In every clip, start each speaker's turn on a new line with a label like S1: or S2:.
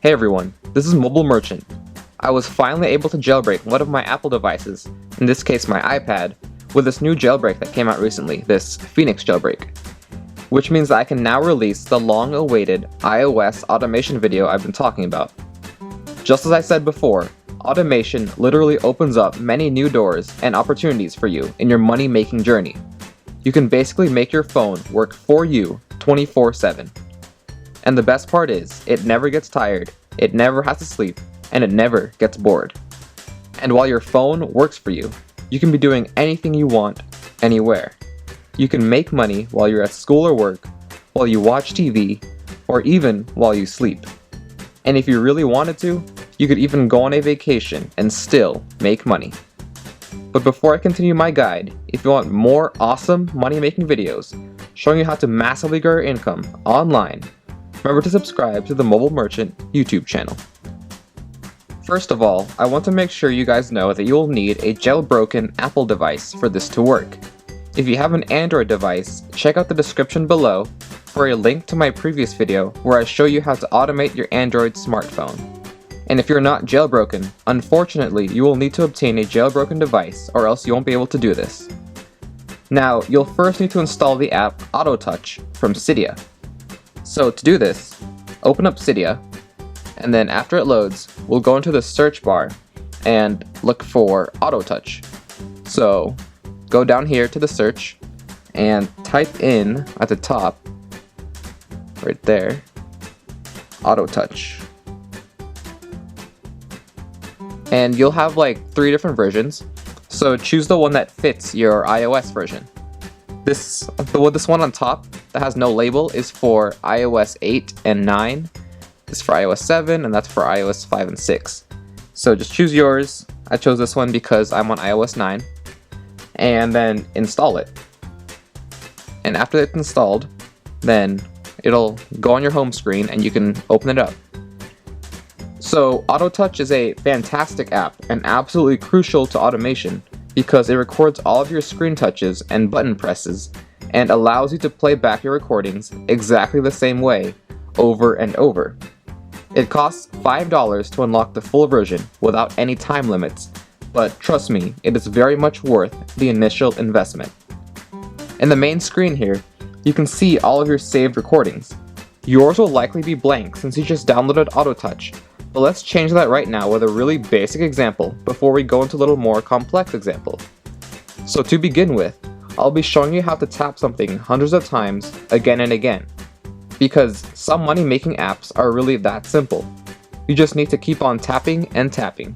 S1: Hey everyone, this is Mobile Merchant. I was finally able to jailbreak one of my Apple devices, in this case my iPad, with this new jailbreak that came out recently, this Phoenix jailbreak. Which means that I can now release the long-awaited iOS automation video I've been talking about. Just as I said before, automation literally opens up many new doors and opportunities for you in your money-making journey. You can basically make your phone work for you 24/7. And the best part is, it never gets tired, it never has to sleep, and it never gets bored. And while your phone works for you, you can be doing anything you want, anywhere. You can make money while you're at school or work, while you watch TV, or even while you sleep. And if you really wanted to, you could even go on a vacation and still make money. But before I continue my guide, if you want more awesome money-making videos showing you how to massively grow your income online, remember to subscribe to the Mobile Merchant YouTube channel. First of all, I want to make sure you guys know that you'll need a jailbroken Apple device for this to work. If you have an Android device, check out the description below for a link to my previous video where I show you how to automate your Android smartphone. And if you're not jailbroken, unfortunately you will need to obtain a jailbroken device or else you won't be able to do this. Now, you'll first need to install the app AutoTouch from Cydia. So to do this, open up Cydia, and then after it loads, we'll go into the search bar and look for AutoTouch. So go down here to the search and type in at the top, right there, AutoTouch. And you'll have like 3 different versions, so choose the one that fits your iOS version. This one on top that has no label is for iOS 8 and 9. This is for iOS 7, and that's for iOS 5 and 6. So just choose yours. I chose this one because I'm on iOS 9. And then install it. And after it's installed, then it'll go on your home screen and you can open it up. So AutoTouch is a fantastic app and absolutely crucial to automation because it records all of your screen touches and button presses and allows you to play back your recordings exactly the same way over and over. It costs $5 to unlock the full version without any time limits, but trust me, it is very much worth the initial investment. In the main screen here, you can see all of your saved recordings. Yours will likely be blank since you just downloaded AutoTouch, but let's change that right now with a really basic example before we go into a little more complex example. So to begin with, I'll be showing you how to tap something hundreds of times again and again. Because some money-making apps are really that simple. You just need to keep on tapping and tapping.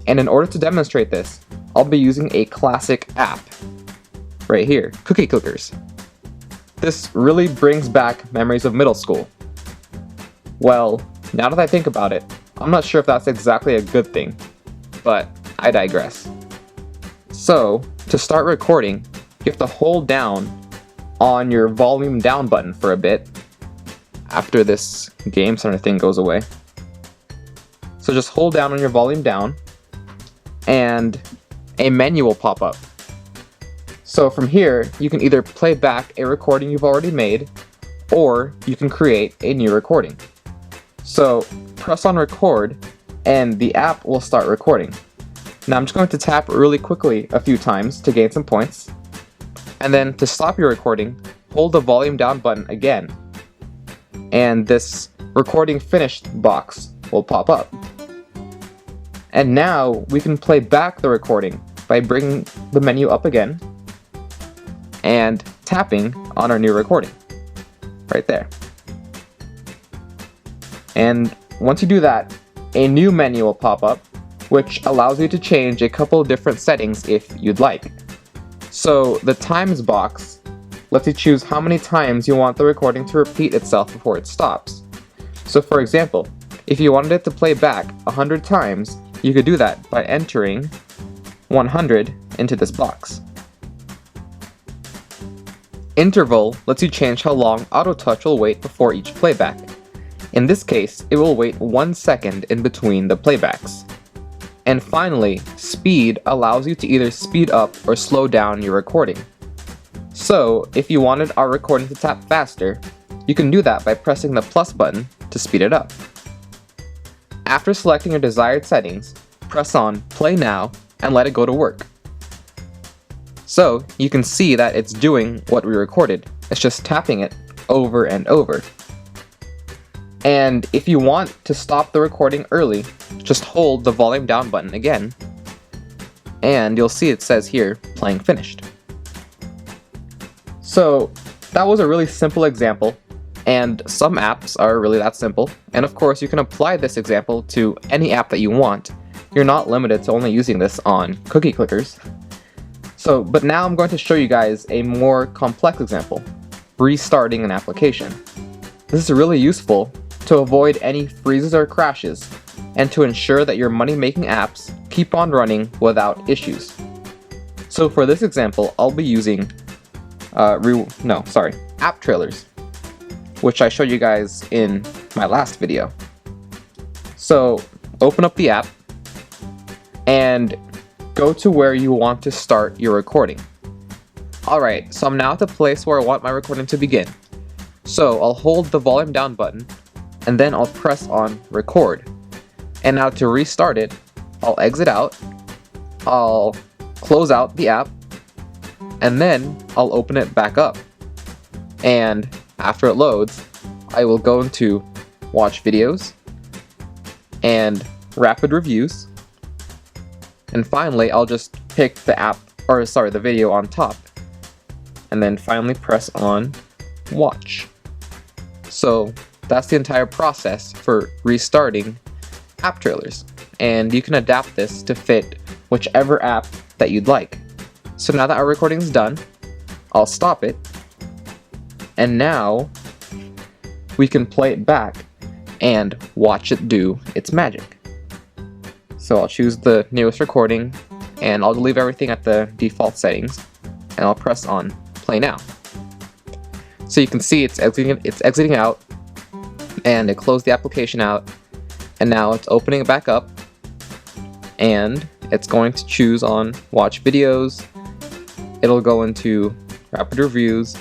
S1: And in order to demonstrate this, I'll be using a classic app. Right here, cookie clickers. This really brings back memories of middle school. Well, now that I think about it, I'm not sure if that's exactly a good thing, but I digress. So, to start recording, you have to hold down on your volume down button for a bit after this game center thing goes away. So just hold down on your volume down and a menu will pop up. So from here, you can either play back a recording you've already made or you can create a new recording. So press on record and the app will start recording. Now I'm just going to tap really quickly a few times to gain some points. And then to stop your recording, hold the volume down button again. And this recording finished box will pop up. And now we can play back the recording by bringing the menu up again and tapping on our new recording. Right there. And once you do that, a new menu will pop up, which allows you to change a couple of different settings if you'd like. So the times box lets you choose how many times you want the recording to repeat itself before it stops. So for example, if you wanted it to play back 100 times, you could do that by entering 100 into this box. Interval lets you change how long AutoTouch will wait before each playback. In this case, it will wait 1 second in between the playbacks. And finally, speed allows you to either speed up or slow down your recording. So, if you wanted our recording to tap faster, you can do that by pressing the plus button to speed it up. After selecting your desired settings, press on Play Now and let it go to work. So you can see that it's doing what we recorded. It's just tapping it over and over. And if you want to stop the recording early, just hold the volume down button again, and you'll see it says here, playing finished. So that was a really simple example, and some apps are really that simple. And of course, you can apply this example to any app that you want. You're not limited to only using this on cookie clickers. But now I'm going to show you guys a more complex example, restarting an application. This is really useful to avoid any freezes or crashes, and to ensure that your money-making apps keep on running without issues. So for this example, I'll be using app trailers, which I showed you guys in my last video. So open up the app and go to where you want to start your recording. Alright, so I'm now at the place where I want my recording to begin. So I'll hold the volume down button, and then I'll press on record. And now to restart it, I'll exit out, I'll close out the app, and then I'll open it back up. And after it loads, I will go into watch videos and rapid reviews. And finally, I'll just pick the video on top, and then finally press on watch. So that's the entire process for restarting app trailers, and you can adapt this to fit whichever app that you'd like. So now that our recording is done, I'll stop it, and now we can play it back and watch it do its magic. So I'll choose the newest recording, and I'll leave everything at the default settings, and I'll press on play now. So you can see it's exiting out, and it closed the application out, and now it's opening it back up, and it's going to choose on watch videos, it'll go into rapid reviews,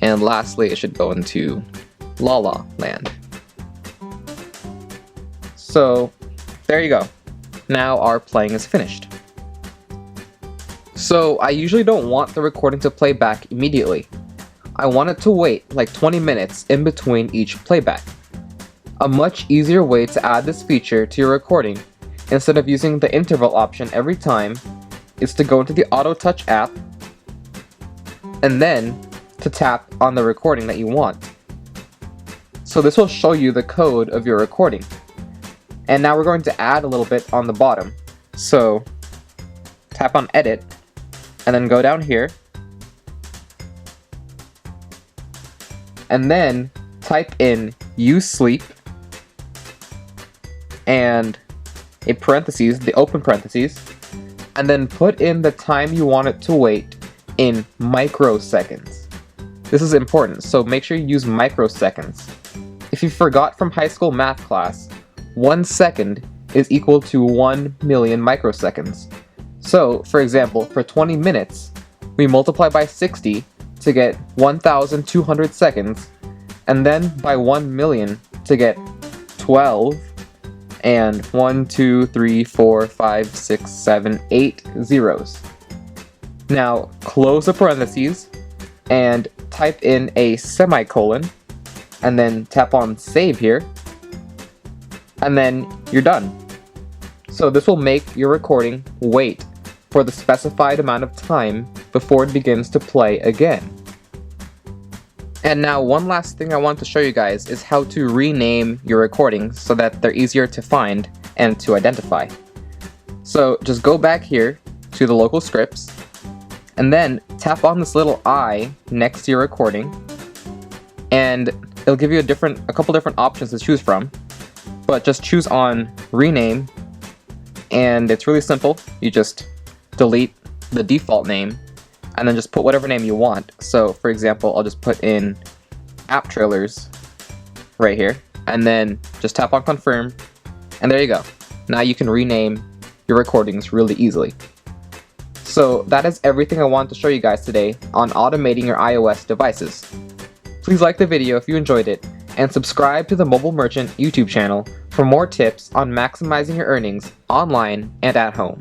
S1: and lastly it should go into La La Land. So there you go. Now our playing is finished. So I usually don't want the recording to play back immediately. I want it to wait like 20 minutes in between each playback. A much easier way to add this feature to your recording, instead of using the interval option every time, is to go into the Auto Touch app, and then to tap on the recording that you want. So this will show you the code of your recording. And now we're going to add a little bit on the bottom. So tap on Edit, and then go down here, and then type in "use sleep" and a parentheses, the open parentheses, and then put in the time you want it to wait in microseconds. This is important, so make sure you use microseconds. If you forgot from high school math class, 1 second is equal to 1 million microseconds. So, for example, for 20 minutes, we multiply by 60 to get 1,200 seconds, and then by 1 million to get 12, and 1, 2, 3, 4, 5, 6, 7, 8 zeros. Now, close the parentheses, and type in a semicolon, and then tap on Save here, and then you're done. So this will make your recording wait for the specified amount of time before it begins to play again. And now one last thing I want to show you guys is how to rename your recordings so that they're easier to find and to identify. So just go back here to the local scripts, and then tap on this little I next to your recording, and it'll give you a couple different options to choose from. But just choose on rename, and it's really simple. You just delete the default name and then just put whatever name you want. So for example, I'll just put in app trailers right here, and then just tap on confirm, and there you go. Now you can rename your recordings really easily. So that is everything I wanted to show you guys today on automating your iOS devices. Please like the video if you enjoyed it, and subscribe to the Mobile Merchant YouTube channel for more tips on maximizing your earnings online and at home.